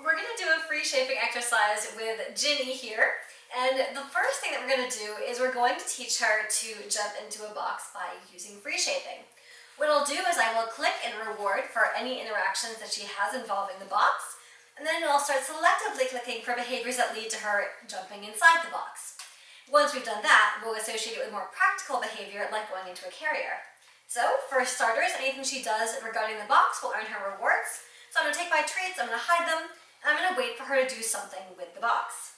We're going to do a free shaping exercise with Ginny here. And the first thing that we're going to do is we're going to teach her to jump into a box by using free shaping. What I'll do is I will click and reward for any interactions that she has involving the box, and then I'll start selectively clicking for behaviors that lead to her jumping inside the box. Once we've done that, we'll associate it with more practical behavior like going into a carrier. So, for starters, anything she does regarding the box will earn her rewards. So I'm going to take my treats, I'm going to hide them, and I'm going to wait for her to do something with the box.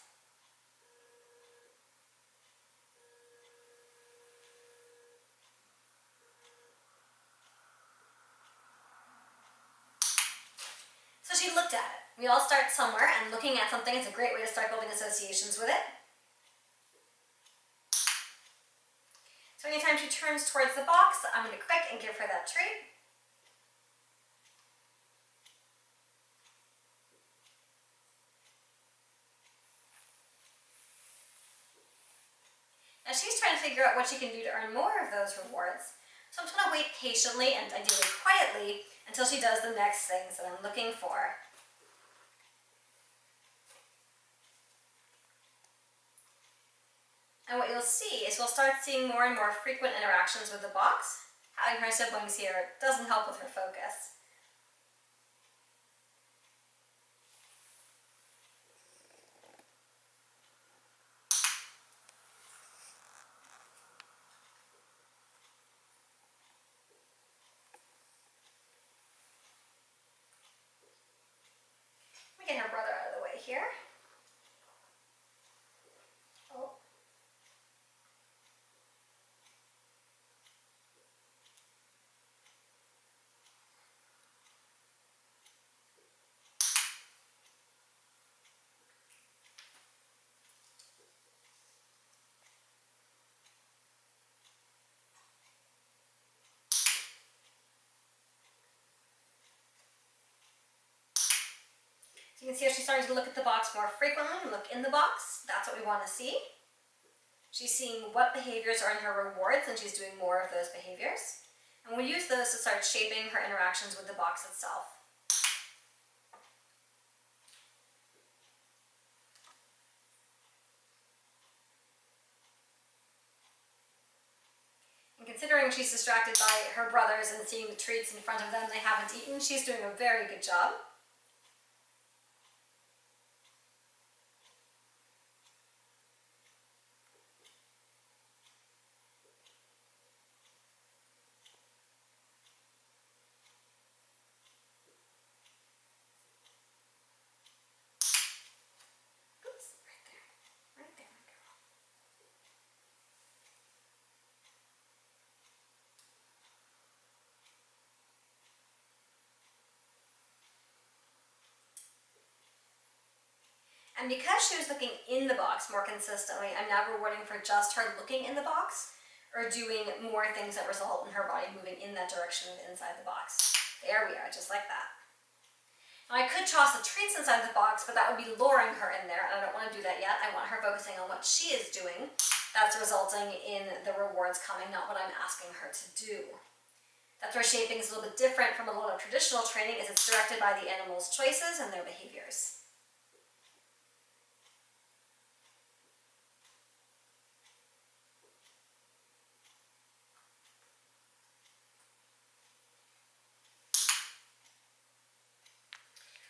So she looked at it. We all start somewhere, and looking at something is a great way to start building associations with it. So anytime she turns towards the box, I'm going to click and give her that treat. Now she's trying to figure out what she can do to earn more of those rewards. So I'm just going to wait patiently and ideally quietly until she does the next things that I'm looking for. And what you'll see is we'll start seeing more and more frequent interactions with the box. Having her siblings here doesn't help with her focus. Let me get her brother out of the way here. Oh. So you can see how she's starting to look at the box more frequently and look in the box. That's what we want to see. She's seeing what behaviors are in her rewards, and she's doing more of those behaviors. And we'll use those to start shaping her interactions with the box itself. And considering she's distracted by her brothers and seeing the treats in front of them they haven't eaten, she's doing a very good job. And because she was looking in the box more consistently, I'm now rewarding for just her looking in the box or doing more things that result in her body moving in that direction inside the box. There we are, just like that. Now I could toss the treats inside the box, but that would be luring her in there, and I don't want to do that yet. I want her focusing on what she is doing. That's resulting in the rewards coming, not what I'm asking her to do. That's where shaping is a little bit different from a lot of traditional training, is it's directed by the animal's choices and their behaviors.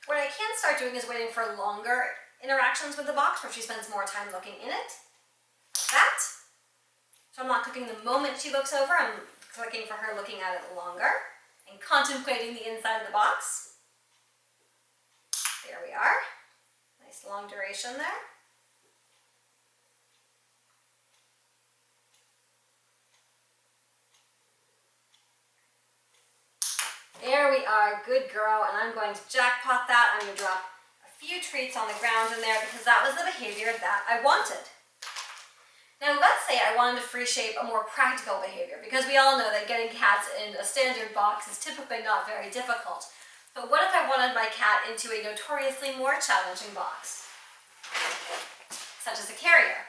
What I can start doing is waiting for longer interactions with the box where she spends more time looking in it, like that. So I'm not clicking the moment she looks over, I'm clicking for her looking at it longer and contemplating the inside of the box. There we are. Nice long duration there. There we are, good girl, and I'm going to jackpot that. I'm going to drop a few treats on the ground in there because that was the behavior that I wanted. Now let's say I wanted to free shape a more practical behavior, because we all know that getting cats in a standard box is typically not very difficult. But what if I wanted my cat into a notoriously more challenging box, such as a carrier?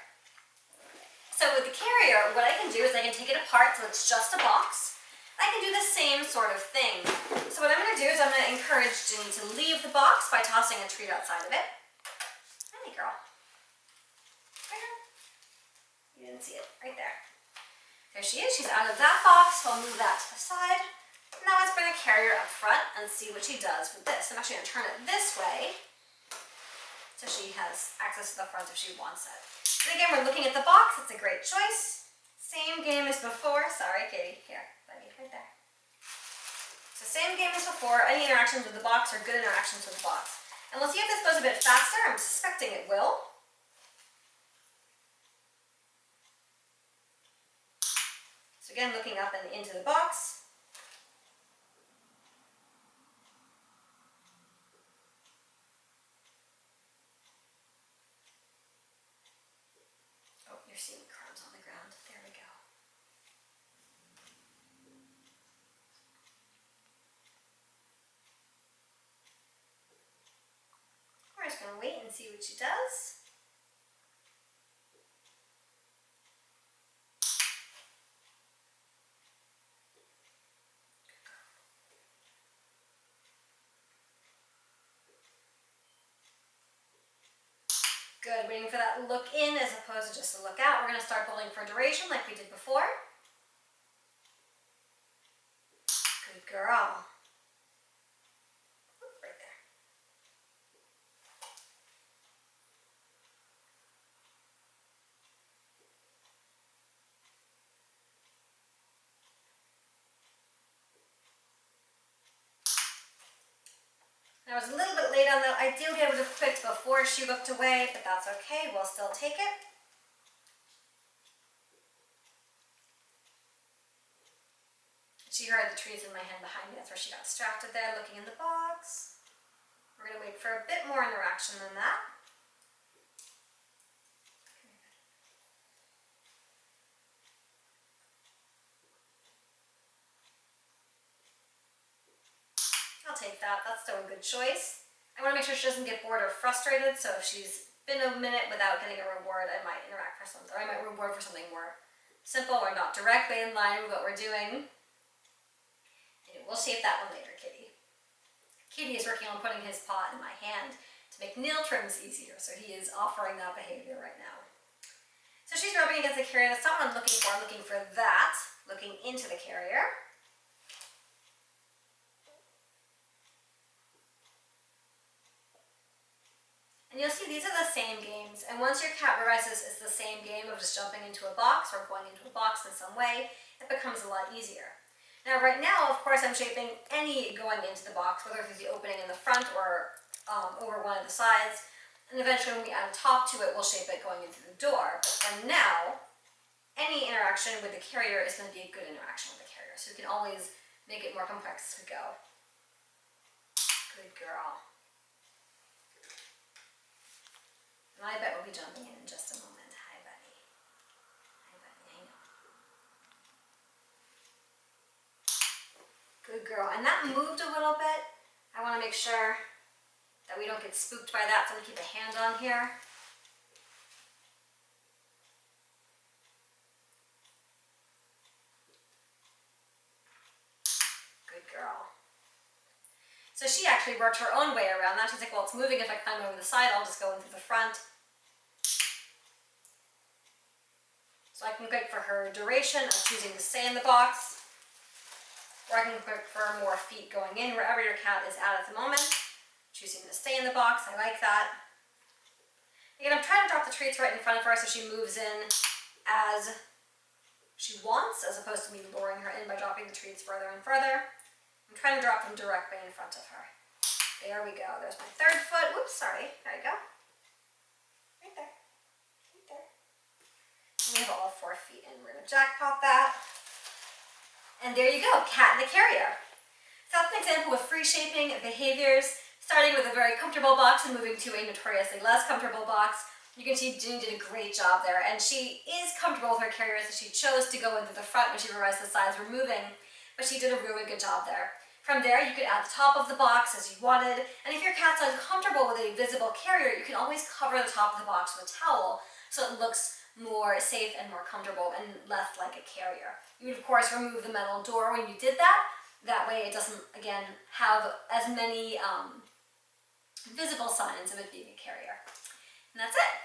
So with the carrier, what I can do is I can take it apart so it's just a box. I can do the same sort of thing. So what I'm going to do is I'm going to encourage Ginny to leave the box by tossing a treat outside of it. Hey, girl. Right here. You didn't see it. Right there. There she is. She's out of that box. So I'll move that to the side. Now let's bring the carrier up front and see what she does with this. I'm actually going to turn it this way so she has access to the front if she wants it. And again, we're looking at the box. It's a great choice. Same game as before. Sorry, Katie. Here, let me right there. So same game as before. Any interactions with the box are good interactions with the box. And we'll see if this goes a bit faster. I'm suspecting it will. So again, looking up and into the box. Oh, you're seeing crumbs on the ground. There we go. We're just going to wait and see what she does. Good, waiting for that look in as opposed to just a look out. We're going to start building for duration like we did before. Good girl. Right there. I was a little bit late on that. I did get able to fix before she looked away, but that's okay. We'll still take it. She heard the trees in my hand behind me. That's where she got distracted there, looking in the box. We're going to wait for a bit more interaction than that. I'll take that. That's still a good choice. I want to make sure she doesn't get bored or frustrated, so if she's been a minute without getting a reward, I might interact for something, or I might reward for something more simple or not directly in line with what we're doing. And we'll save that one later, Kitty. Kitty is working on putting his paw in my hand to make nail trims easier, so he is offering that behavior right now. So she's rubbing against the carrier. That's not what I'm looking for. I'm looking for that, looking into the carrier. And you'll see these are the same games, and once your cat realizes it's the same game of just jumping into a box or going into a box in some way, it becomes a lot easier. Now right now, of course, I'm shaping any going into the box, whether it's the opening in the front or over one of the sides, and eventually when we add a top to it, we'll shape it going into the door. But for now, any interaction with the carrier is going to be a good interaction with the carrier, so we can always make it more complex as we go. Good girl. And I bet we'll be jumping in just a moment. Hi, buddy. Hi, buddy. Hang on. Good girl. And that moved a little bit. I want to make sure that we don't get spooked by that, so I'm going to keep a hand on here. Good girl. So she actually worked her own way around that. She's like, well, it's moving. If I climb over the side, I'll just go in through the front. So I can click for her duration of choosing to stay in the box, or I can click for more feet going in, wherever your cat is at the moment. Choosing to stay in the box, I like that. Again, I'm trying to drop the treats right in front of her so she moves in as she wants, as opposed to me luring her in by dropping the treats further and further. I'm trying to drop them directly in front of her. There we go. There's my third foot. Whoops, sorry. There you go. Right there. Right there. And we have all 4 feet in. We're going to jackpot that. And there you go. Cat in the carrier. So that's an example of free shaping behaviors, starting with a very comfortable box and moving to a notoriously less comfortable box. You can see Ginny did a great job there. And she is comfortable with her carriers, and she chose to go into the front when she realized the sides were moving. But she did a really good job there. From there, you could add the top of the box as you wanted, and if your cat's uncomfortable with a visible carrier, you can always cover the top of the box with a towel so it looks more safe and more comfortable and less like a carrier. You would of course remove the metal door when you did that. That way it doesn't, again, have as many visible signs of it being a carrier. And that's it.